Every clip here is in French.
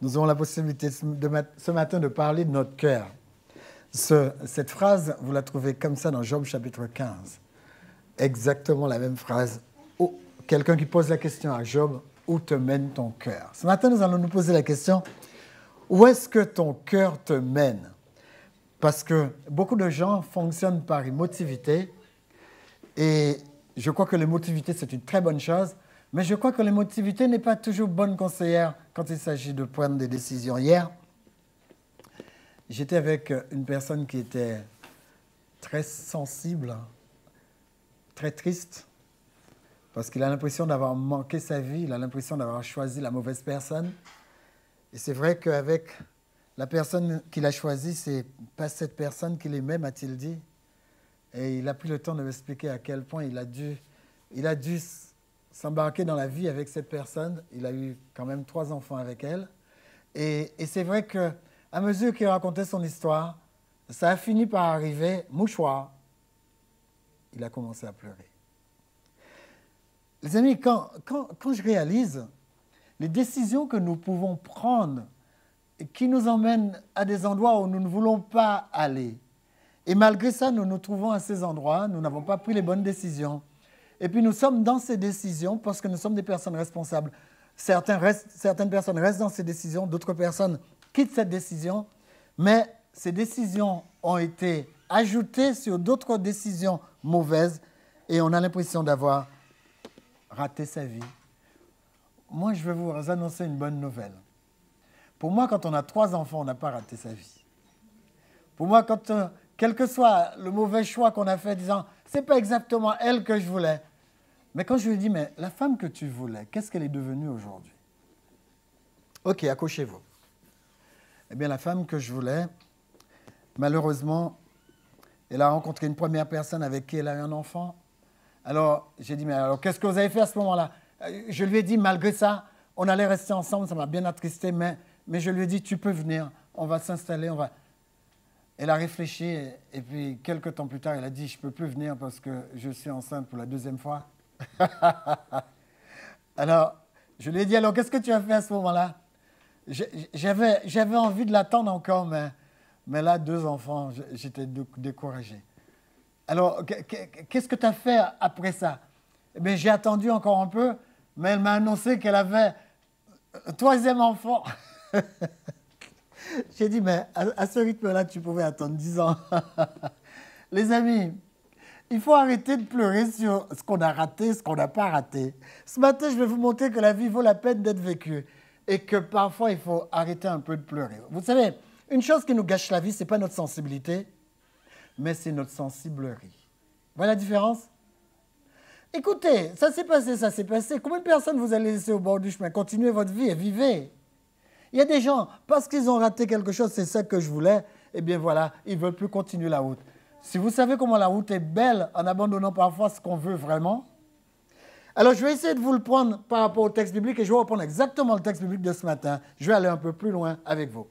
Nous avons la possibilité ce matin de parler de notre cœur. Cette phrase, vous la trouvez comme ça dans Job chapitre 15. Exactement la même phrase. Quelqu'un qui pose la question à Job, où te mène ton cœur? Ce matin, nous allons nous poser la question, où est-ce que ton cœur te mène? Parce que beaucoup de gens fonctionnent par émotivité et je crois que l'émotivité, c'est une très bonne chose, mais je crois que l'émotivité n'est pas toujours bonne conseillère quand il s'agit de prendre des décisions. Hier, j'étais avec une personne qui était très sensible, très triste, parce qu'il a l'impression d'avoir manqué sa vie, il a l'impression d'avoir choisi la mauvaise personne. Et c'est vrai qu'avec la personne qu'il a choisie, c'est pas cette personne qu'il aimait, m'a-t-il dit. Et il a pris le temps de m'expliquer à quel point il a dû s'embarquer dans la vie avec cette personne. Il a eu quand même 3 enfants avec elle. Et c'est vrai qu'à mesure qu'il racontait son histoire, ça a fini par arriver, mouchoir. Il a commencé à pleurer. Les amis, quand je réalise les décisions que nous pouvons prendre et qui nous emmènent à des endroits où nous ne voulons pas aller, et malgré ça, nous nous trouvons à ces endroits, nous n'avons pas pris les bonnes décisions. Et puis nous sommes dans ces décisions parce que nous sommes des personnes responsables. Certaines personnes restent dans ces décisions, d'autres personnes quittent cette décision, mais ces décisions ont été ajoutées sur d'autres décisions mauvaises et on a l'impression d'avoir raté sa vie. Moi, je vais vous annoncer une bonne nouvelle. Pour moi, quand on a 3 enfants, on n'a pas raté sa vie. Pour moi, quel que soit le mauvais choix qu'on a fait, disant « c'est pas exactement elle que je voulais », mais quand je lui ai dit « mais la femme que tu voulais, qu'est-ce qu'elle est devenue aujourd'hui ?» Ok, accrochez-vous. Eh bien, la femme que je voulais, malheureusement, elle a rencontré une première personne avec qui elle a eu un enfant. Alors, j'ai dit « mais alors, qu'est-ce que vous avez fait à ce moment-là » Je lui ai dit, malgré ça, on allait rester ensemble, ça m'a bien attristé, mais je lui ai dit, tu peux venir, on va s'installer, on va... Elle a réfléchi et puis quelques temps plus tard, elle a dit, je ne peux plus venir parce que je suis enceinte pour la 2e fois. Alors, je lui ai dit, alors qu'est-ce que tu as fait à ce moment-là? J'avais envie de l'attendre encore, mais là, 2 enfants, j'étais découragé. Alors, qu'est-ce que tu as fait après ça? Eh bien, j'ai attendu encore un peu, mais elle m'a annoncé qu'elle avait un 3e enfant. J'ai dit, mais à ce rythme-là, tu pouvais attendre 10 ans. Les amis, il faut arrêter de pleurer sur ce qu'on a raté, ce qu'on n'a pas raté. Ce matin, je vais vous montrer que la vie vaut la peine d'être vécue et que parfois, il faut arrêter un peu de pleurer. Vous savez, une chose qui nous gâche la vie, ce n'est pas notre sensibilité, mais c'est notre sensiblerie. Vous voyez la différence? Écoutez, ça s'est passé. Combien de personnes vous allez laisser au bord du chemin? Continuez votre vie et vivez. Il y a des gens, parce qu'ils ont raté quelque chose, c'est ça que je voulais, eh bien voilà, ils ne veulent plus continuer la route. Si vous savez comment la route est belle en abandonnant parfois ce qu'on veut vraiment, alors je vais essayer de vous le prendre par rapport au texte biblique et je vais reprendre exactement le texte biblique de ce matin. Je vais aller un peu plus loin avec vous.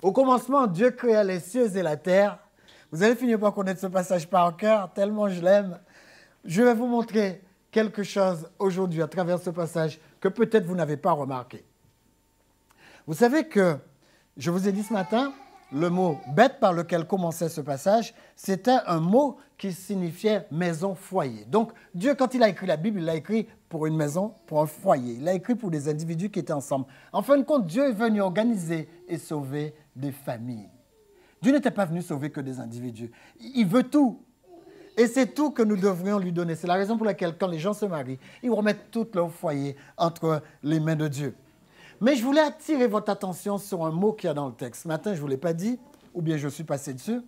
Au commencement, Dieu créa les cieux et la terre. Vous allez finir par connaître ce passage par cœur, tellement je l'aime. Je vais vous montrer quelque chose aujourd'hui à travers ce passage que peut-être vous n'avez pas remarqué. Vous savez que, je vous ai dit ce matin, le mot « bête » par lequel commençait ce passage, c'était un mot qui signifiait « maison-foyer ». Donc, Dieu, quand il a écrit la Bible, il l'a écrit pour une maison, pour un foyer. Il l'a écrit pour des individus qui étaient ensemble. En fin de compte, Dieu est venu organiser et sauver des familles. Dieu n'était pas venu sauver que des individus. Il veut tout. Et c'est tout que nous devrions lui donner. C'est la raison pour laquelle, quand les gens se marient, ils remettent tout leur foyer entre les mains de Dieu. Mais je voulais attirer votre attention sur un mot qu'il y a dans le texte. Ce matin, je ne vous l'ai pas dit, ou bien je suis passé dessus.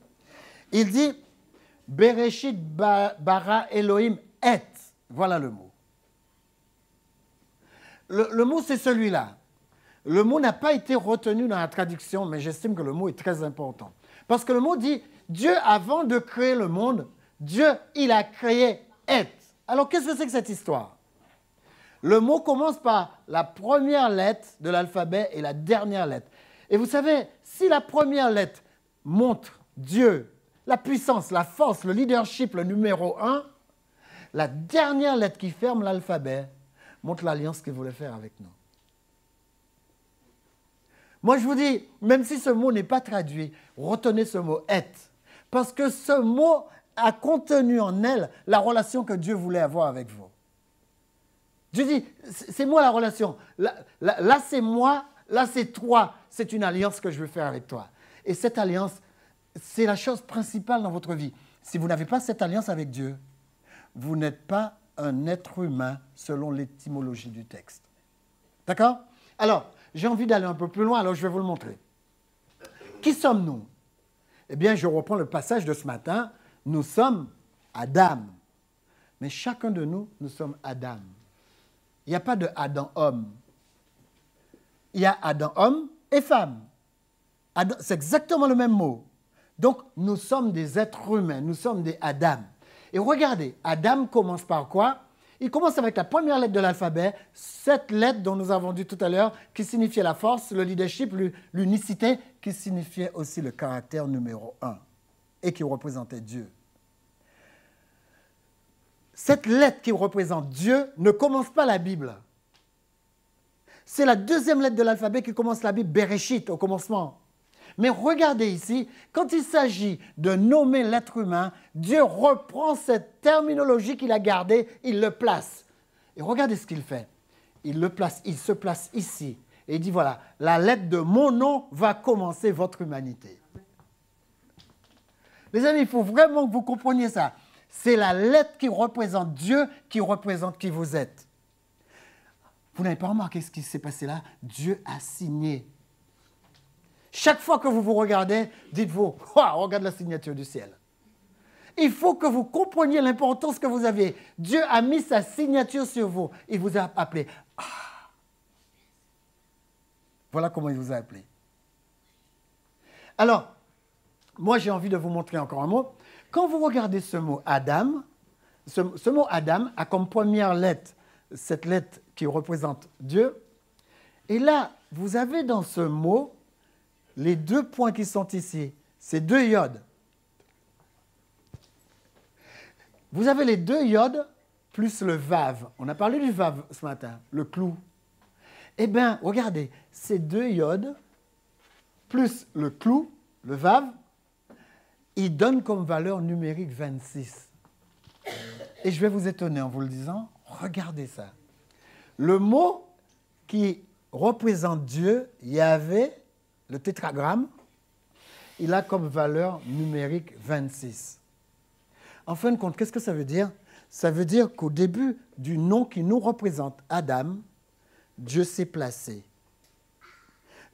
Il dit « Bereshit bara Elohim et ». Voilà le mot. Le mot, c'est celui-là. Le mot n'a pas été retenu dans la traduction, mais j'estime que le mot est très important. Parce que le mot dit « Dieu, avant de créer le monde, Dieu, il a créé et ». Alors, qu'est-ce que c'est que cette histoire? Le mot commence par la première lettre de l'alphabet et la dernière lettre. Et vous savez, si la première lettre montre Dieu, la puissance, la force, le leadership, le numéro 1, la dernière lettre qui ferme l'alphabet montre l'alliance qu'il voulait faire avec nous. Moi, je vous dis, même si ce mot n'est pas traduit, retenez ce mot « être ». Parce que ce mot a contenu en elle la relation que Dieu voulait avoir avec vous. Dieu dit, c'est moi la relation. Là c'est moi, là, c'est toi. C'est une alliance que je veux faire avec toi. Et cette alliance, c'est la chose principale dans votre vie. Si vous n'avez pas cette alliance avec Dieu, vous n'êtes pas un être humain selon l'étymologie du texte. D'accord? Alors, j'ai envie d'aller un peu plus loin, alors je vais vous le montrer. Qui sommes-nous? Eh bien, je reprends le passage de ce matin. Nous sommes Adam. Mais chacun de nous, nous sommes Adam. Il n'y a pas de Adam-homme. Il y a Adam-homme et femme. C'est exactement le même mot. Donc, nous sommes des êtres humains, nous sommes des Adam. Et regardez, Adam commence par quoi? Il commence avec la première lettre de l'alphabet, cette lettre dont nous avons dit tout à l'heure, qui signifiait la force, le leadership, l'unicité, qui signifiait aussi le caractère numéro 1 et qui représentait Dieu. Cette lettre qui représente Dieu ne commence pas la Bible. C'est la deuxième lettre de l'alphabet qui commence la Bible, Bereshit, au commencement. Mais regardez ici, quand il s'agit de nommer l'être humain, Dieu reprend cette terminologie qu'il a gardée, il le place. Et regardez ce qu'il fait. Il le place, il se place ici. Et il dit, voilà, la lettre de mon nom va commencer votre humanité. Les amis, il faut vraiment que vous compreniez ça. C'est la lettre qui représente Dieu, qui représente qui vous êtes. Vous n'avez pas remarqué ce qui s'est passé là? Dieu a signé. Chaque fois que vous vous regardez, dites-vous, oh, regarde la signature du ciel. Il faut que vous compreniez l'importance que vous avez. Dieu a mis sa signature sur vous. Il vous a appelé. Ah. Voilà comment il vous a appelé. Alors, moi j'ai envie de vous montrer encore un mot. Quand vous regardez ce mot Adam, ce mot Adam a comme première lettre cette lettre qui représente Dieu. Et là, vous avez dans ce mot les deux points qui sont ici, c'est deux iodes. Vous avez les deux iodes plus le vav. On a parlé du vav ce matin, le clou. Eh bien, regardez, ces deux iodes plus le clou, le vav, ils donnent comme valeur numérique 26. Et je vais vous étonner en vous le disant, regardez ça. Le mot qui représente Dieu, Yahvé, le tétragramme, il a comme valeur numérique 26. En fin de compte, qu'est-ce que ça veut dire? Ça veut dire qu'au début du nom qui nous représente, Adam, Dieu s'est placé.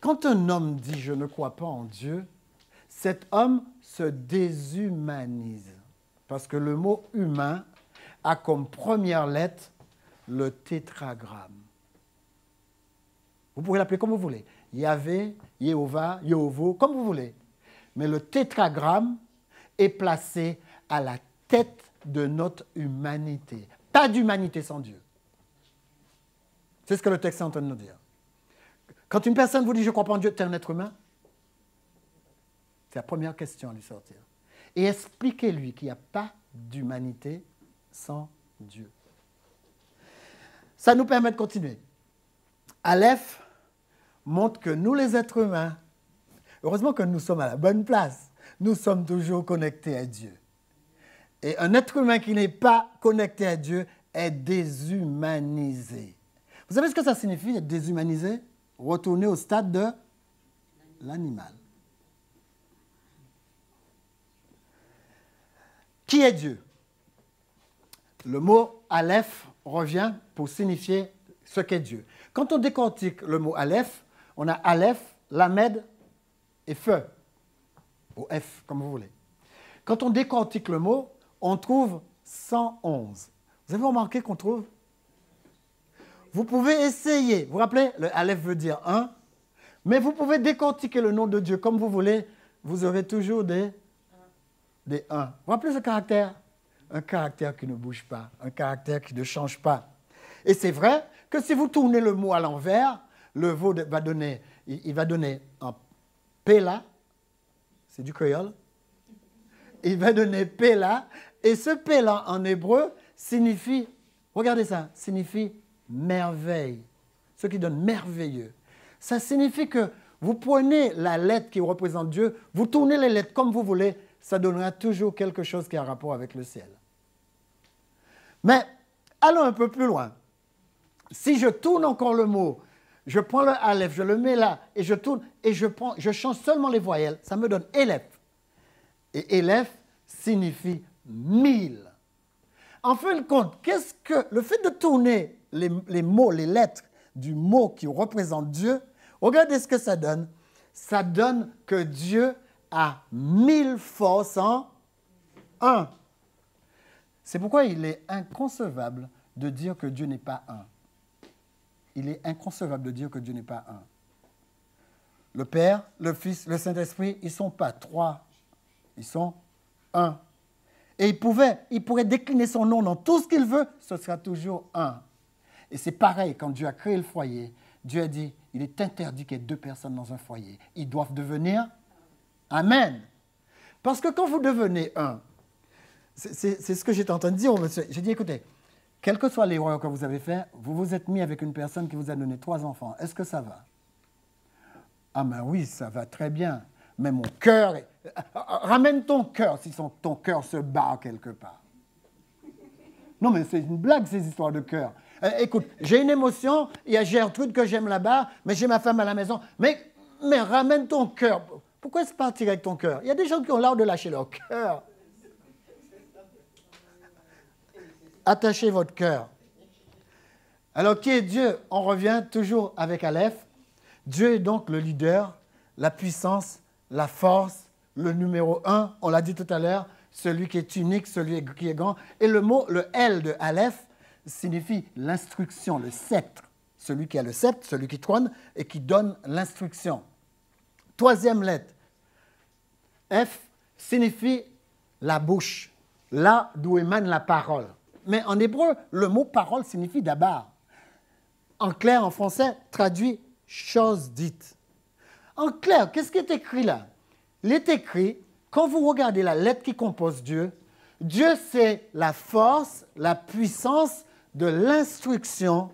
Quand un homme dit « je ne crois pas en Dieu », cet homme se déshumanise. Parce que le mot « humain » a comme première lettre le tétragramme. Vous pouvez l'appeler comme vous voulez. Yahvé, Jéhovah, Yehovo, comme vous voulez. Mais le tétragramme est placé à la tête de notre humanité. Pas d'humanité sans Dieu. C'est ce que le texte est en train de nous dire. Quand une personne vous dit « je ne crois pas en Dieu », tu es un être humain? C'est la première question à lui sortir. Et expliquez-lui qu'il n'y a pas d'humanité sans Dieu. Ça nous permet de continuer. Aleph montre que nous, les êtres humains, heureusement que nous sommes à la bonne place, nous sommes toujours connectés à Dieu. Et un être humain qui n'est pas connecté à Dieu est déshumanisé. Vous savez ce que ça signifie, être déshumanisé? Retourner au stade de l'animal. Qui est Dieu? Le mot Aleph revient pour signifier ce qu'est Dieu. Quand on décortique le mot Aleph, on a Aleph, Lamed et Feu, ou F, comme vous voulez. Quand on décortique le mot, on trouve 111. Vous avez remarqué qu'on trouve? Vous pouvez essayer. Vous vous rappelez, le Aleph veut dire 1, mais vous pouvez décortiquer le nom de Dieu comme vous voulez, vous aurez toujours des 1. Vous vous rappelez ce caractère? Un caractère qui ne bouge pas, un caractère qui ne change pas. Et c'est vrai que si vous tournez le mot à l'envers, le veau va donner, il va donner un Péla, c'est du créole, il va donner Péla, et ce Péla en hébreu signifie, regardez ça, signifie merveille, ce qui donne merveilleux. Ça signifie que vous prenez la lettre qui représente Dieu, vous tournez les lettres comme vous voulez, ça donnera toujours quelque chose qui a rapport avec le ciel. Mais allons un peu plus loin. Si je tourne encore le mot, je prends le Aleph, je le mets là, et je tourne, et je change seulement les voyelles, ça me donne Élève. Et Élève signifie 1000. En fin de compte, qu'est-ce que le fait de tourner les mots, les lettres du mot qui représente Dieu, regardez ce que ça donne. Ça donne que Dieu a 1000 forces en un. C'est pourquoi il est inconcevable de dire que Dieu n'est pas un. Il est inconcevable de dire que Dieu n'est pas un. Le Père, le Fils, le Saint-Esprit, ils ne sont pas trois, ils sont un. Et il pourrait décliner son nom dans tout ce qu'il veut, ce sera toujours un. Et c'est pareil, quand Dieu a créé le foyer, Dieu a dit, il est interdit qu'il y ait deux personnes dans un foyer. Ils doivent devenir Amen. Parce que quand vous devenez un, c'est ce que j'étais en train de dire au monsieur. J'ai dit, écoutez, quelle que soit l'erreur que vous avez faite, vous vous êtes mis avec une personne qui vous a donné 3 enfants. Est-ce que ça va? Ah ben oui, ça va très bien. Mais mon cœur... Ramène ton cœur si ton cœur se bat quelque part. Non, mais c'est une blague, ces histoires de cœur. Écoute, j'ai une émotion, il y a Gertrude que j'aime là-bas, mais j'ai ma femme à la maison. Mais ramène ton cœur. Pourquoi se partir avec ton cœur? Il y a des gens qui ont l'art de lâcher leur cœur. Attachez votre cœur. Alors, qui est Dieu? On revient toujours avec Aleph. Dieu est donc le leader, la puissance, la force, le numéro 1, on l'a dit tout à l'heure, celui qui est unique, celui qui est grand. Et le mot, le L de Aleph, signifie l'instruction, le sceptre. Celui qui a le sceptre, celui qui trône et qui donne l'instruction. 3e lettre, F, signifie la bouche, là d'où émane la parole. Mais en hébreu, le mot parole signifie dabar. En clair, en français, traduit chose dite. En clair, qu'est-ce qui est écrit là? Il est écrit, quand vous regardez la lettre qui compose Dieu, Dieu c'est la force, la puissance de l'instruction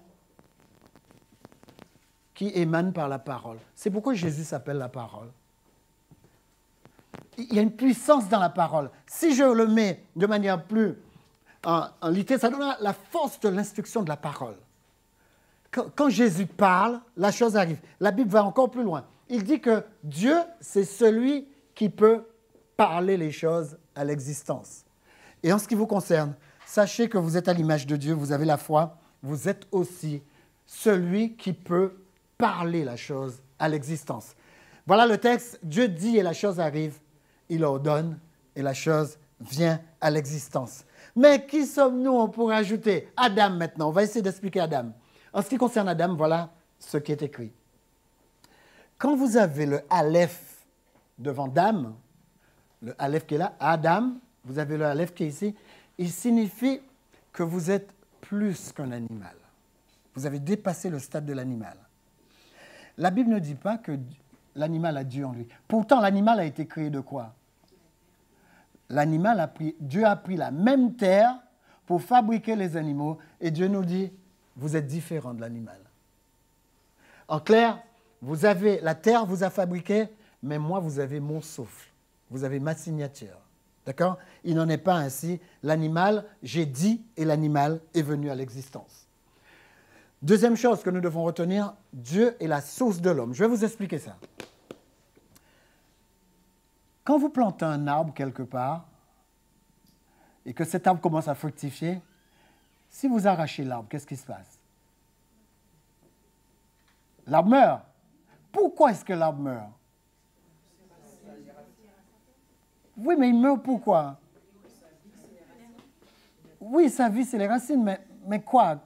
qui émane par la parole. C'est pourquoi Jésus s'appelle la parole. Il y a une puissance dans la parole. Si je le mets de manière plus en littérature, ça donne la force de l'instruction de la parole. Quand Jésus parle, la chose arrive. La Bible va encore plus loin. Il dit que Dieu, c'est celui qui peut parler les choses à l'existence. Et en ce qui vous concerne, sachez que vous êtes à l'image de Dieu, vous avez la foi, vous êtes aussi celui qui peut parler la chose à l'existence. Voilà le texte, Dieu dit et la chose arrive, il ordonne et la chose vient à l'existence. Mais qui sommes-nous? On pourrait ajouter Adam maintenant. On va essayer d'expliquer Adam. En ce qui concerne Adam, voilà ce qui est écrit. Quand vous avez le Aleph devant Dame, le Aleph qui est là, Adam, vous avez le Aleph qui est ici, il signifie que vous êtes plus qu'un animal. Vous avez dépassé le stade de l'animal. La Bible ne dit pas que l'animal a Dieu en lui. Pourtant, l'animal a été créé de quoi? Dieu a pris la même terre pour fabriquer les animaux et Dieu nous dit, vous êtes différents de l'animal. En clair, la terre vous a fabriqué, mais moi, vous avez mon souffle. Vous avez ma signature. D'accord? Il n'en est pas ainsi. L'animal, j'ai dit, et l'animal est venu à l'existence. Deuxième chose que nous devons retenir, Dieu est la source de l'homme. Je vais vous expliquer ça. Quand vous plantez un arbre quelque part, et que cet arbre commence à fructifier, si vous arrachez l'arbre, qu'est-ce qui se passe? L'arbre meurt. Pourquoi est-ce que l'arbre meurt? Oui, mais il meurt pourquoi? Oui, sa vie, c'est les racines, mais quoi?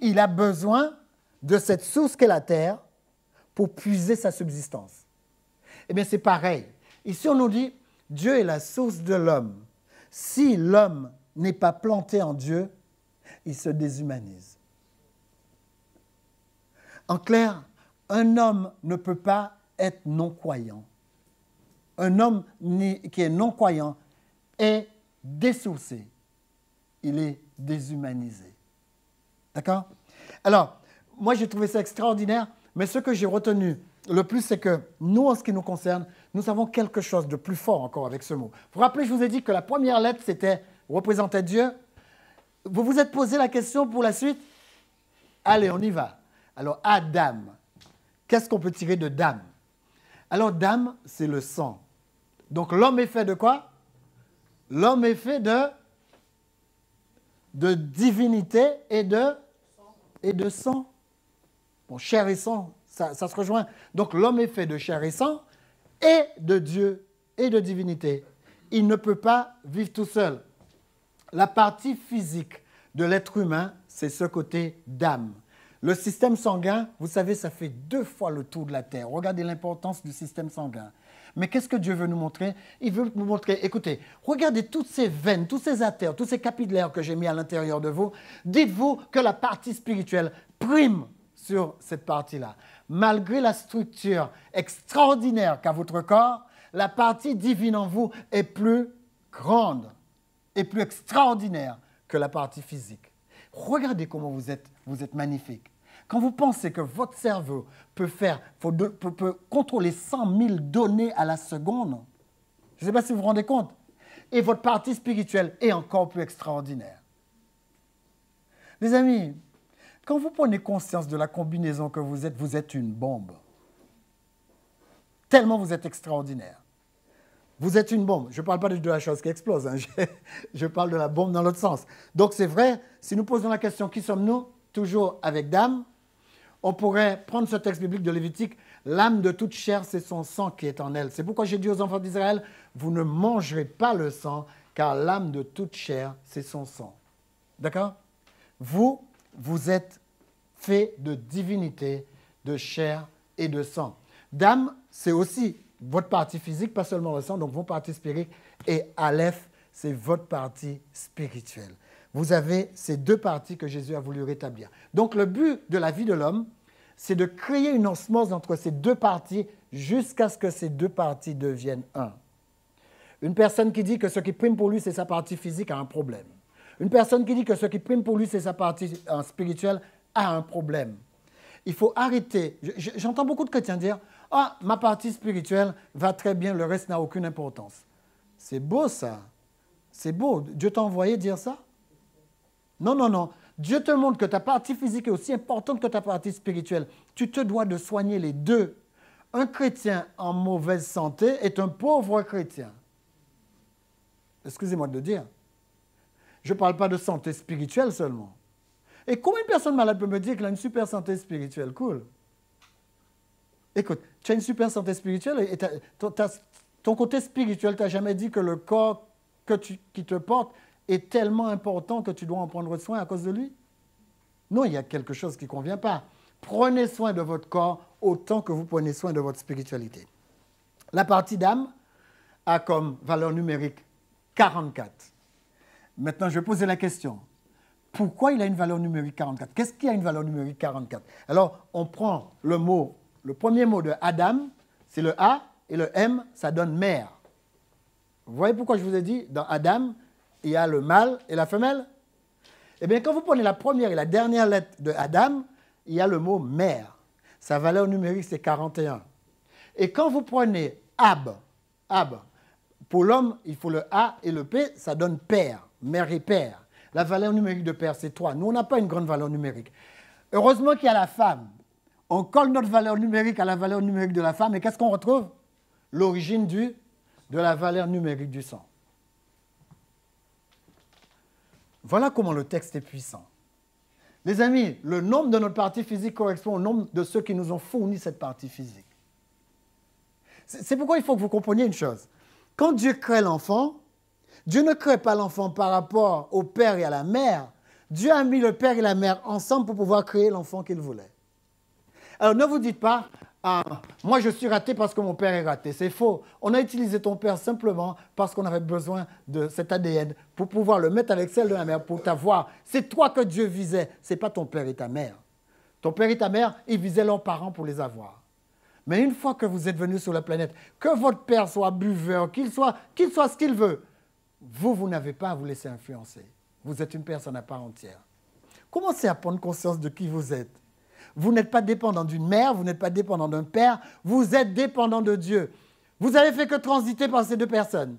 Il a besoin de cette source qu'est la terre pour puiser sa subsistance. Eh bien, c'est pareil. Ici, on nous dit, Dieu est la source de l'homme. Si l'homme n'est pas planté en Dieu, il se déshumanise. En clair, un homme ne peut pas être non-croyant. Un homme qui est non-croyant est dessourcé. Il est déshumanisé. D'accord? Alors, moi, j'ai trouvé ça extraordinaire, mais ce que j'ai retenu le plus, c'est que nous, en ce qui nous concerne, nous avons quelque chose de plus fort encore avec ce mot. Vous vous rappelez, je vous ai dit que la première lettre, c'était représentait Dieu. Vous vous êtes posé la question pour la suite? Allez, on y va. Alors, Adam. Qu'est-ce qu'on peut tirer de Dam? Alors, Dam, c'est le sang. Donc, l'homme est fait de quoi? L'homme est fait de divinité et de sang. Bon, chair et sang, ça se rejoint. Donc, l'homme est fait de chair et sang et de Dieu et de divinité. Il ne peut pas vivre tout seul. La partie physique de l'être humain, c'est ce côté d'âme. Le système sanguin, vous savez, ça fait 2 fois le tour de la Terre. Regardez l'importance du système sanguin. Mais qu'est-ce que Dieu veut nous montrer? Il veut nous montrer, écoutez, regardez toutes ces veines, tous ces artères, tous ces capillaires que j'ai mis à l'intérieur de vous. Dites-vous que la partie spirituelle prime sur cette partie-là. Malgré la structure extraordinaire qu'a votre corps, la partie divine en vous est plus grande et plus extraordinaire que la partie physique. Regardez comment vous êtes magnifique. Quand vous pensez que votre cerveau peut contrôler 100 000 données à la seconde, je ne sais pas si vous vous rendez compte, et votre partie spirituelle est encore plus extraordinaire. Les amis, quand vous prenez conscience de la combinaison que vous êtes une bombe. Tellement vous êtes extraordinaire. Vous êtes une bombe. Je ne parle pas de la chose qui explose, hein. Je parle de la bombe dans l'autre sens. Donc c'est vrai, si nous posons la question, qui sommes-nous? Toujours avec d'âme. On pourrait prendre ce texte biblique de Lévitique, l'âme de toute chair, c'est son sang qui est en elle. C'est pourquoi j'ai dit aux enfants d'Israël, vous ne mangerez pas le sang, car l'âme de toute chair, c'est son sang. D'accord? Vous êtes fait de divinité, de chair et de sang. D'âme, c'est aussi votre partie physique, pas seulement le sang, donc vos parties spirites. Et Aleph, c'est votre partie spirituelle. Vous avez ces 2 parties que Jésus a voulu rétablir. Donc le but de la vie de l'homme, c'est de créer une osmose entre ces 2 parties jusqu'à ce que ces 2 parties deviennent un. Une personne qui dit que ce qui prime pour lui, c'est sa partie physique, a un problème. Une personne qui dit que ce qui prime pour lui, c'est sa partie spirituelle, a un problème. Il faut arrêter. J'entends beaucoup de chrétiens dire « Ah, ma partie spirituelle va très bien, le reste n'a aucune importance. » C'est beau ça. C'est beau. Dieu t'a envoyé dire ça? Non, non, non. Dieu te montre que ta partie physique est aussi importante que ta partie spirituelle. Tu te dois de soigner les 2. Un chrétien en mauvaise santé est un pauvre chrétien. Excusez-moi de le dire. Je ne parle pas de santé spirituelle seulement. Et comment une personne malade peut me dire qu'elle a une super santé spirituelle? Cool. Écoute, tu as une super santé spirituelle et ton côté spirituel t'a jamais dit que le corps qui te porte est tellement important que tu dois en prendre soin à cause de lui? Non, il y a quelque chose qui ne convient pas. Prenez soin de votre corps autant que vous prenez soin de votre spiritualité. La partie d'âme a comme valeur numérique 44. Maintenant, je vais poser la question. Pourquoi il a une valeur numérique 44? Qu'est-ce qui a une valeur numérique 44? Alors, on prend le premier mot de Adam, c'est le A, et le M, ça donne mère. Vous voyez pourquoi je vous ai dit, dans Adam, il y a le mâle et la femelle? Eh bien, quand vous prenez la première et la dernière lettre de Adam, il y a le mot mère. Sa valeur numérique, c'est 41. Et quand vous prenez Ab, pour l'homme, il faut le A et le P, ça donne père, mère et père. La valeur numérique de père, c'est 3. Nous, on n'a pas une grande valeur numérique. Heureusement qu'il y a la femme. On colle notre valeur numérique à la valeur numérique de la femme, et qu'est-ce qu'on retrouve? L'origine de la valeur numérique du sang. Voilà comment le texte est puissant. Les amis, le nombre de notre partie physique correspond au nombre de ceux qui nous ont fourni cette partie physique. C'est pourquoi il faut que vous compreniez une chose. Quand Dieu crée l'enfant, Dieu ne crée pas l'enfant par rapport au père et à la mère. Dieu a mis le père et la mère ensemble pour pouvoir créer l'enfant qu'il voulait. Alors ne vous dites pas, moi je suis raté parce que mon père est raté. C'est faux. On a utilisé ton père simplement parce qu'on avait besoin de cet ADN pour pouvoir le mettre avec celle de la mère, pour t'avoir. C'est toi que Dieu visait, ce n'est pas ton père et ta mère. Ton père et ta mère, ils visaient leurs parents pour les avoir. Mais une fois que vous êtes venus sur la planète, que votre père soit buveur, qu'il soit ce qu'il veut, vous n'avez pas à vous laisser influencer. Vous êtes une personne à part entière. Commencez à prendre conscience de qui vous êtes. Vous n'êtes pas dépendant d'une mère, vous n'êtes pas dépendant d'un père, vous êtes dépendant de Dieu. Vous avez fait que transiter par ces deux personnes.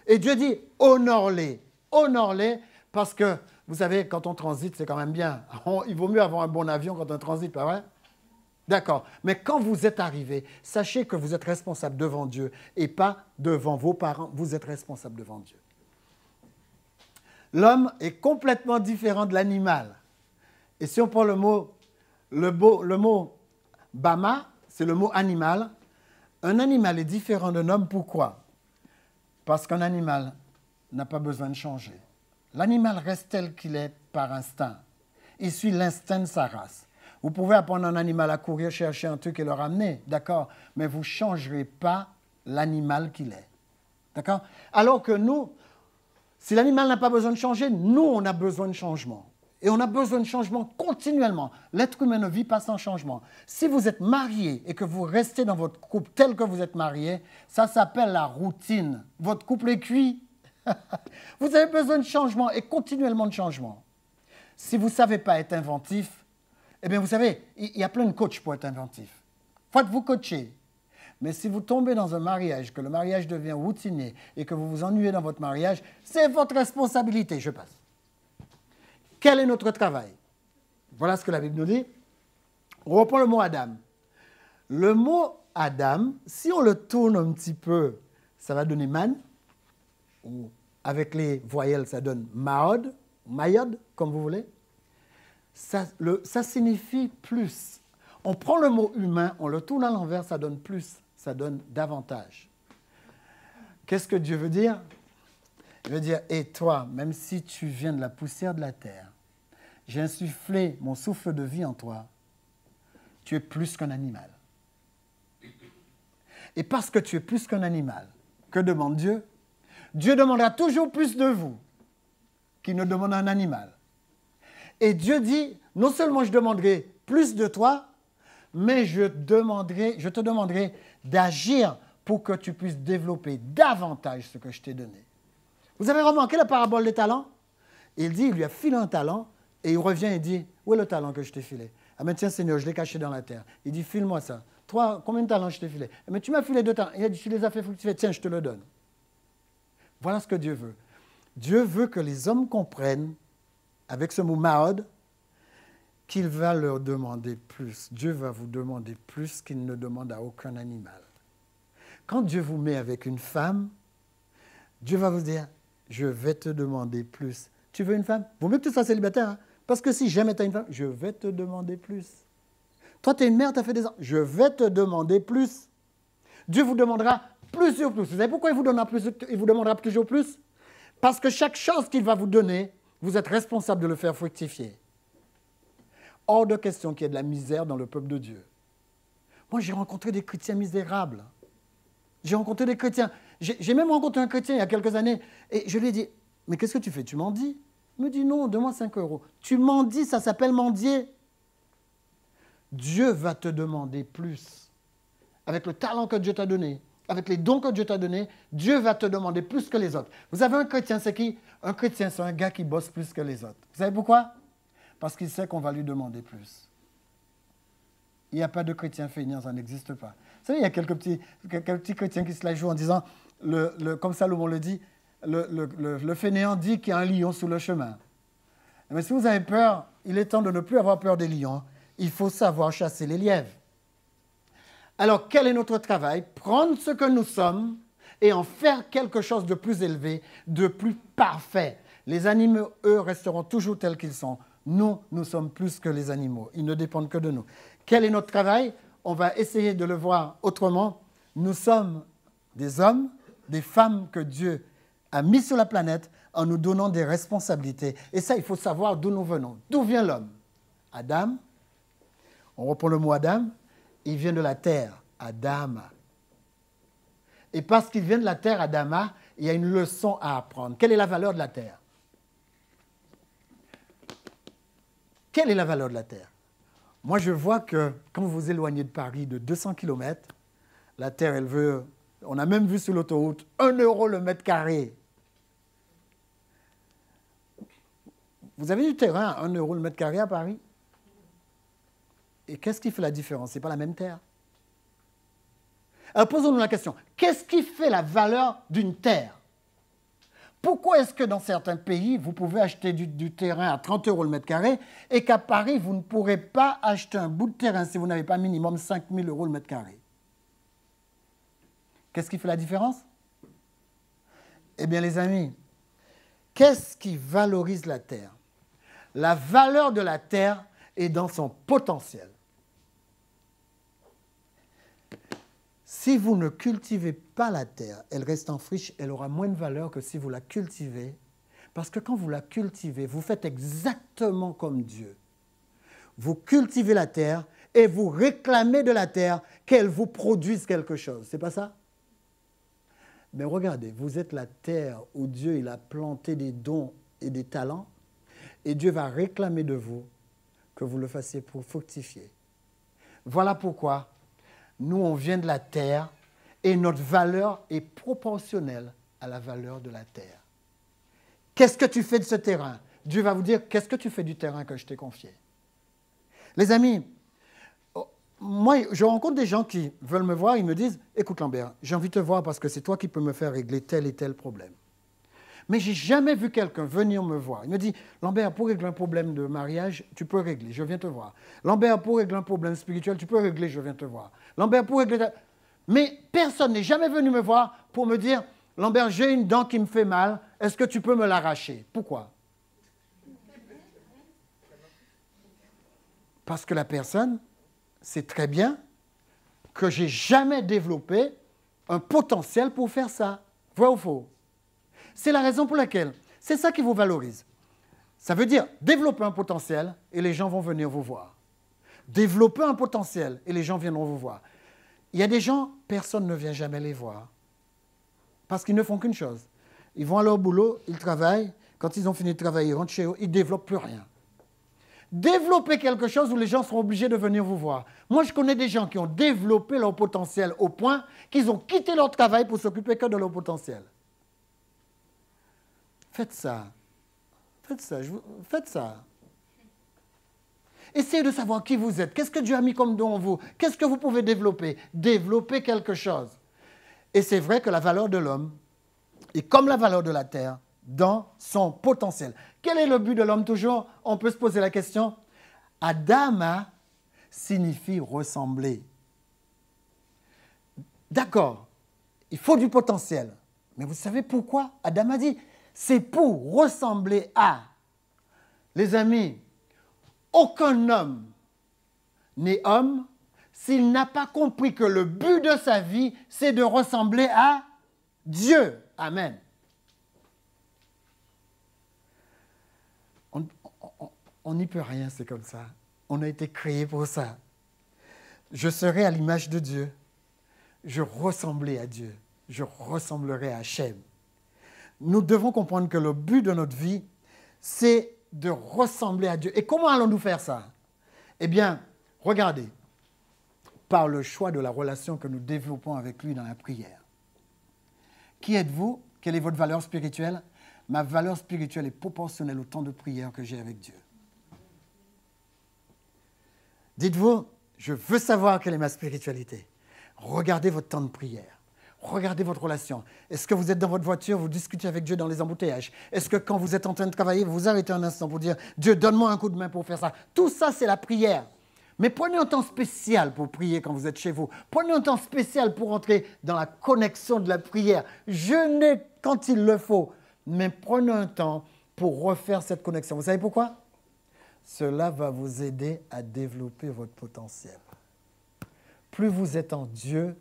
Et Dieu dit, honore-les. Honore-les parce que, vous savez, quand on transite, c'est quand même bien. Il vaut mieux avoir un bon avion quand on transite, pas vrai? D'accord. Mais quand vous êtes arrivé, sachez que vous êtes responsable devant Dieu et pas devant vos parents. Vous êtes responsable devant Dieu. L'homme est complètement différent de l'animal. Et si on prend le mot Bama, c'est le mot animal. Un animal est différent d'un homme. Pourquoi? Parce qu'un animal n'a pas besoin de changer. L'animal reste tel qu'il est par instinct. Il suit l'instinct de sa race. Vous pouvez apprendre un animal à courir, chercher un truc et le ramener, d'accord? Mais vous ne changerez pas l'animal qu'il est. D'accord? Alors que nous, si l'animal n'a pas besoin de changer, nous, on a besoin de changement. Et on a besoin de changement continuellement. L'être humain ne vit pas sans changement. Si vous êtes marié et que vous restez dans votre couple tel que vous êtes marié, ça s'appelle la routine. Votre couple est cuit. Vous avez besoin de changement et continuellement de changement. Si vous ne savez pas être inventif, eh bien, vous savez, il y a plein de coachs pour être inventif. Il faut vous coacher. Mais si vous tombez dans un mariage, que le mariage devient routinier et que vous vous ennuyez dans votre mariage, c'est votre responsabilité. Je passe. Quel est notre travail? Voilà ce que la Bible nous dit. On reprend le mot Adam. Le mot Adam, si on le tourne un petit peu, ça va donner man, ou avec les voyelles, ça donne maod, mayod, comme vous voulez. Ça signifie plus. On prend le mot humain, on le tourne à l'envers, ça donne plus, ça donne davantage. Qu'est-ce que Dieu veut dire? Il veut dire, et toi, même si tu viens de la poussière de la terre, j'ai insufflé mon souffle de vie en toi, tu es plus qu'un animal. Et parce que tu es plus qu'un animal, que demande Dieu? Dieu demandera toujours plus de vous qu'il ne demande à un animal. Et Dieu dit, non seulement je demanderai plus de toi, mais je te demanderai d'agir pour que tu puisses développer davantage ce que je t'ai donné. Vous avez remarqué la parabole des talents? Il dit, il lui a filé un talent, et il revient et dit, où est le talent que je t'ai filé? Ah mais tiens Seigneur, je l'ai caché dans la terre. Il dit, file-moi ça. Toi, combien de talents je t'ai filé? Mais tu m'as filé 2 talents. Il a dit, tu les as fait fructifier. Tiens, je te le donne. Voilà ce que Dieu veut. Dieu veut que les hommes comprennent, avec ce mot maod, qu'il va leur demander plus. Dieu va vous demander plus qu'il ne demande à aucun animal. Quand Dieu vous met avec une femme, Dieu va vous dire, je vais te demander plus. Tu veux une femme? Vaut mieux que tu sois célibataire, hein? Parce que si jamais tu as une femme, je vais te demander plus. Toi, tu es une mère, tu as fait des enfants, je vais te demander plus. Dieu vous demandera plus sur plus. Vous savez pourquoi il vous demandera toujours plus? Parce que chaque chose qu'il va vous donner, vous êtes responsable de le faire fructifier. Hors de question qu'il y ait de la misère dans le peuple de Dieu. Moi, j'ai rencontré des chrétiens misérables. J'ai rencontré des chrétiens. J'ai même rencontré un chrétien il y a quelques années et je lui ai dit, mais qu'est-ce que tu fais? Tu mendis? Il me dit, non, donne-moi 5 €. Tu mendis, ça s'appelle mendier. Dieu va te demander plus. Avec le talent que Dieu t'a donné, avec les dons que Dieu t'a donnés, Dieu va te demander plus que les autres. Vous savez, un chrétien, c'est qui? Un chrétien, c'est un gars qui bosse plus que les autres. Vous savez pourquoi? Parce qu'il sait qu'on va lui demander plus. Il n'y a pas de chrétien feignant, ça n'existe pas. Vous savez, il y a quelques petits chrétiens qui se la jouent en disant, comme Salomon le dit, le fainéant dit qu'il y a un lion sous le chemin. Mais si vous avez peur, il est temps de ne plus avoir peur des lions. Il faut savoir chasser les lièvres. Alors, quel est notre travail? Prendre ce que nous sommes et en faire quelque chose de plus élevé, de plus parfait. Les animaux, eux, resteront toujours tels qu'ils sont. Nous, nous sommes plus que les animaux. Ils ne dépendent que de nous. Quel est notre travail? On va essayer de le voir autrement. Nous sommes des hommes, des femmes que Dieu a mis sur la planète en nous donnant des responsabilités. Et ça, il faut savoir d'où nous venons. D'où vient l'homme? Adam. On reprend le mot Adam. Il vient de la terre, Adama. Et parce qu'il vient de la terre, Adama, il y a une leçon à apprendre. Quelle est la valeur de la terre? Quelle est la valeur de la terre? Moi, je vois que quand vous vous éloignez de Paris de 200 km, la terre, elle veut... On a même vu sur l'autoroute, 1 € le mètre carré. Vous avez du terrain à 1 € le mètre carré à Paris? Et qu'est-ce qui fait la différence? Ce n'est pas la même terre. Alors posons-nous la question, qu'est-ce qui fait la valeur d'une terre? Pourquoi est-ce que dans certains pays, vous pouvez acheter du terrain à 30 € le mètre carré et qu'à Paris, vous ne pourrez pas acheter un bout de terrain si vous n'avez pas minimum 5 000 € le mètre carré? Qu'est-ce qui fait la différence? Eh bien, les amis, qu'est-ce qui valorise la terre? La valeur de la terre est dans son potentiel. Si vous ne cultivez pas la terre, elle reste en friche, elle aura moins de valeur que si vous la cultivez. Parce que quand vous la cultivez, vous faites exactement comme Dieu. Vous cultivez la terre et vous réclamez de la terre qu'elle vous produise quelque chose. C'est pas ça? Mais regardez, vous êtes la terre où Dieu il a planté des dons et des talents et Dieu va réclamer de vous que vous le fassiez pour fructifier. Voilà pourquoi nous, on vient de la terre et notre valeur est proportionnelle à la valeur de la terre. Qu'est-ce que tu fais de ce terrain? Dieu va vous dire, qu'est-ce que tu fais du terrain que je t'ai confié? Les amis, moi, je rencontre des gens qui veulent me voir, ils me disent, écoute Lambert, j'ai envie de te voir parce que c'est toi qui peux me faire régler tel et tel problème. Mais je n'ai jamais vu quelqu'un venir me voir. Il me dit, Lambert, pour régler un problème de mariage, tu peux régler, je viens te voir. Lambert, pour régler un problème spirituel, tu peux régler, je viens te voir. Lambert, pour régler... Mais personne n'est jamais venu me voir pour me dire, Lambert, j'ai une dent qui me fait mal, est-ce que tu peux me l'arracher? Pourquoi? Parce que la personne sait très bien que je n'ai jamais développé un potentiel pour faire ça. Vrai ou faux? C'est la raison pour laquelle, c'est ça qui vous valorise. Ça veut dire développer un potentiel et les gens vont venir vous voir. Développer un potentiel et les gens viendront vous voir. Il y a des gens, personne ne vient jamais les voir. Parce qu'ils ne font qu'une chose. Ils vont à leur boulot, ils travaillent. Quand ils ont fini de travailler, ils rentrent chez eux, ils ne développent plus rien. Développer quelque chose où les gens seront obligés de venir vous voir. Moi, je connais des gens qui ont développé leur potentiel au point qu'ils ont quitté leur travail pour s'occuper que de leur potentiel. Faites ça. Faites ça. Faites ça. Essayez de savoir qui vous êtes. Qu'est-ce que Dieu a mis comme don en vous? Qu'est-ce que vous pouvez développer? Développer quelque chose. Et c'est vrai que la valeur de l'homme est comme la valeur de la terre dans son potentiel. Quel est le but de l'homme toujours? On peut se poser la question. Adama signifie ressembler. D'accord, il faut du potentiel. Mais vous savez pourquoi? Adam a dit, c'est pour ressembler à. Les amis, aucun homme n'est homme s'il n'a pas compris que le but de sa vie, c'est de ressembler à Dieu. Amen. On n'y peut rien, c'est comme ça. On a été créé pour ça. Je serai à l'image de Dieu. Je ressemblerai à Dieu. Je ressemblerai à Hachem. Nous devons comprendre que le but de notre vie, c'est de ressembler à Dieu. Et comment allons-nous faire ça? Eh bien, regardez, par le choix de la relation que nous développons avec lui dans la prière. Qui êtes-vous? Quelle est votre valeur spirituelle? Ma valeur spirituelle est proportionnelle au temps de prière que j'ai avec Dieu. Dites-vous, je veux savoir quelle est ma spiritualité. Regardez votre temps de prière. Regardez votre relation. Est-ce que vous êtes dans votre voiture, vous discutez avec Dieu dans les embouteillages? Est-ce que quand vous êtes en train de travailler, vous vous arrêtez un instant pour dire « Dieu, donne-moi un coup de main pour faire ça ». Tout ça, c'est la prière. Mais prenez un temps spécial pour prier quand vous êtes chez vous. Prenez un temps spécial pour entrer dans la connexion de la prière. Jeûnez quand il le faut. Mais prenez un temps pour refaire cette connexion. Vous savez pourquoi? Cela va vous aider à développer votre potentiel. Plus vous êtes en Dieu,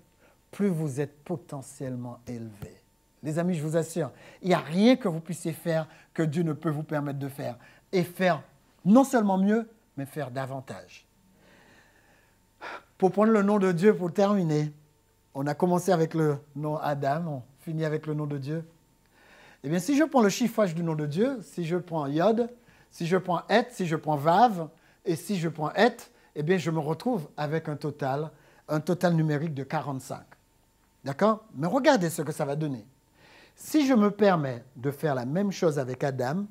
plus vous êtes potentiellement élevé. Les amis, je vous assure, il n'y a rien que vous puissiez faire que Dieu ne peut vous permettre de faire. Et faire non seulement mieux, mais faire davantage. Pour prendre le nom de Dieu, pour terminer, on a commencé avec le nom Adam, on finit avec le nom de Dieu. Eh bien, si je prends le chiffrage du nom de Dieu, si je prends Yod, si je prends Et, si je prends Vav, et si je prends Et, eh bien, je me retrouve avec un total numérique de 45. D'accord? Mais regardez ce que ça va donner. Si je me permets de faire la même chose avec Adam,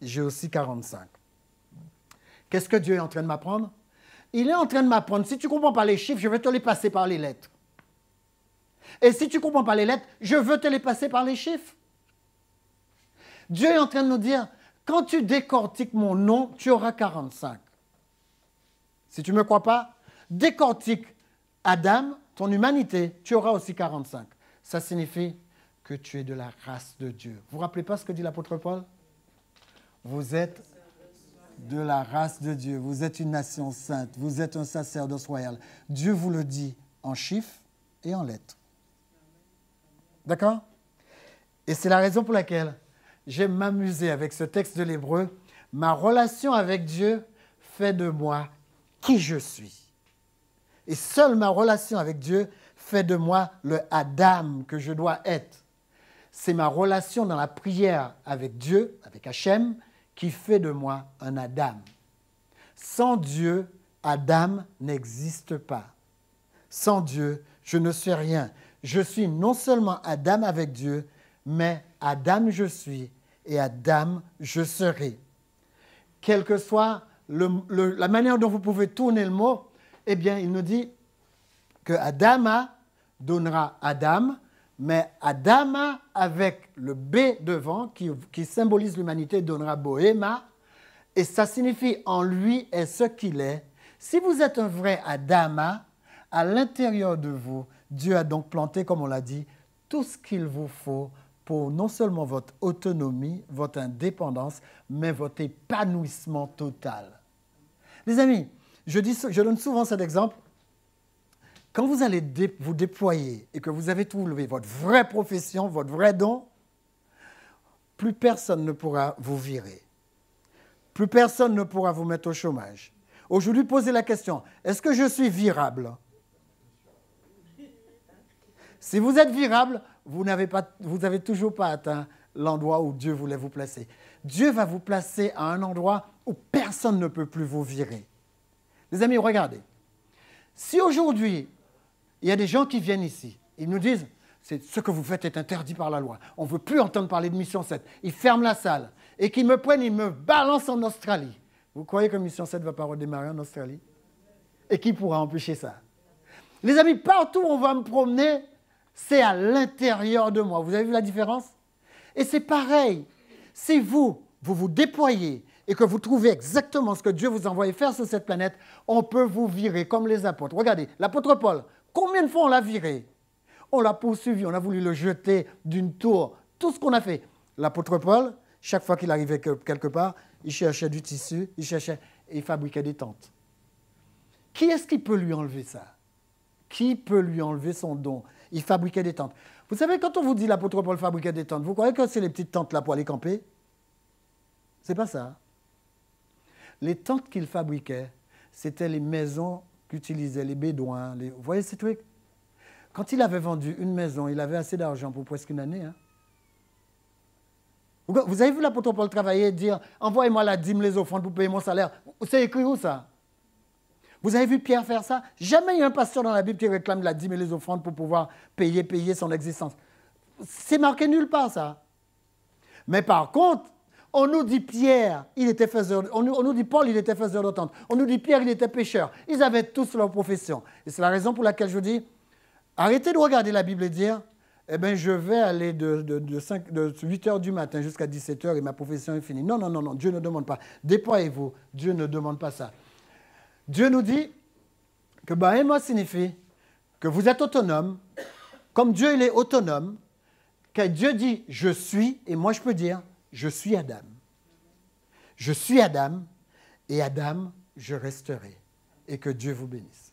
j'ai aussi 45. Qu'est-ce que Dieu est en train de m'apprendre? il est en train de m'apprendre. Si tu ne comprends pas les chiffres, je vais te les passer par les lettres. Et si tu ne comprends pas les lettres, je veux te les passer par les chiffres. Dieu est en train de nous dire, quand tu décortiques mon nom, tu auras 45. Si tu ne me crois pas, décortique Adam, ton humanité, tu auras aussi 45. Ça signifie que tu es de la race de Dieu. Vous ne vous rappelez pas ce que dit l'apôtre Paul? Vous êtes de la race de Dieu. Vous êtes une nation sainte. Vous êtes un sacerdoce royal. Dieu vous le dit en chiffres et en lettres. D'accord? Et c'est la raison pour laquelle j'aime m'amuser avec ce texte de l'Hébreu. Ma relation avec Dieu fait de moi qui je suis. Et seule ma relation avec Dieu fait de moi le Adam que je dois être. C'est ma relation dans la prière avec Dieu, avec Hachem, qui fait de moi un Adam. Sans Dieu, Adam n'existe pas. Sans Dieu, je ne suis rien. Je suis non seulement Adam avec Dieu, mais Adam je suis et Adam je serai. Quelle que soit la manière dont vous pouvez tourner le mot, eh bien, il nous dit que Adama donnera Adam, mais Adama avec le B devant, qui symbolise l'humanité, donnera Bohéma, et ça signifie en lui est ce qu'il est. Si vous êtes un vrai Adama, à l'intérieur de vous, Dieu a donc planté, comme on l'a dit, tout ce qu'il vous faut pour non seulement votre autonomie, votre indépendance, mais votre épanouissement total. Les amis, je donne souvent cet exemple. Quand vous allez vous déployer et que vous avez trouvé votre vraie profession, votre vrai don, plus personne ne pourra vous virer. Plus personne ne pourra vous mettre au chômage. Aujourd'hui, posez la question, est-ce que je suis virable? Si vous êtes virable, vous n'avez toujours pas atteint l'endroit où Dieu voulait vous placer. Dieu va vous placer à un endroit où personne ne peut plus vous virer. Les amis, regardez. Si aujourd'hui, il y a des gens qui viennent ici, ils nous disent, ce que vous faites est interdit par la loi. On ne veut plus entendre parler de Mission 7. Ils ferment la salle et qu'ils me prennent, ils me balancent en Australie. Vous croyez que Mission 7 ne va pas redémarrer en Australie? Et qui pourra empêcher ça? Les amis, partout où on va me promener, c'est à l'intérieur de moi. Vous avez vu la différence? Et c'est pareil. Si vous vous déployez et que vous trouvez exactement ce que Dieu vous a envoyé faire sur cette planète, on peut vous virer comme les apôtres. Regardez, l'apôtre Paul, combien de fois on l'a viré? On l'a poursuivi, on a voulu le jeter d'une tour. Tout ce qu'on a fait. L'apôtre Paul, chaque fois qu'il arrivait quelque part, il cherchait du tissu, et il fabriquait des tentes. Qui est-ce qui peut lui enlever ça? Qui peut lui enlever son don? Il fabriquait des tentes. Vous savez, quand on vous dit l'apôtre Paul fabriquait des tentes, vous croyez que c'est les petites tentes là pour aller camper? C'est pas ça. Les tentes qu'il fabriquait, c'était les maisons qu'utilisaient les Bédouins. Vous voyez ces trucs? Quand il avait vendu une maison, il avait assez d'argent pour presque une année. Hein? Vous avez vu l'apôtre Paul travailler et dire « Envoyez-moi la dîme, les offrandes pour payer mon salaire ». C'est écrit où ça? Vous avez vu Pierre faire ça? Jamais il y a un pasteur dans la Bible qui réclame la dîme et les offrandes pour pouvoir payer son existence. C'est marqué nulle part, ça. Mais par contre, on nous dit Pierre, on nous dit Paul, il était faiseur de tentes. On nous dit Pierre, il était pêcheur. Ils avaient tous leur profession. Et c'est la raison pour laquelle je dis, arrêtez de regarder la Bible et dire, eh bien, je vais aller de 8 h du matin jusqu'à 17 h et ma profession est finie. Non, non, non, non, Dieu ne demande pas. Déployez-vous, Dieu ne demande pas ça. Dieu nous dit que Bahema signifie que vous êtes autonome, comme Dieu il est autonome, que Dieu dit « je suis » et moi je peux dire « je suis Adam ». Je suis Adam et Adam, je resterai. Et que Dieu vous bénisse.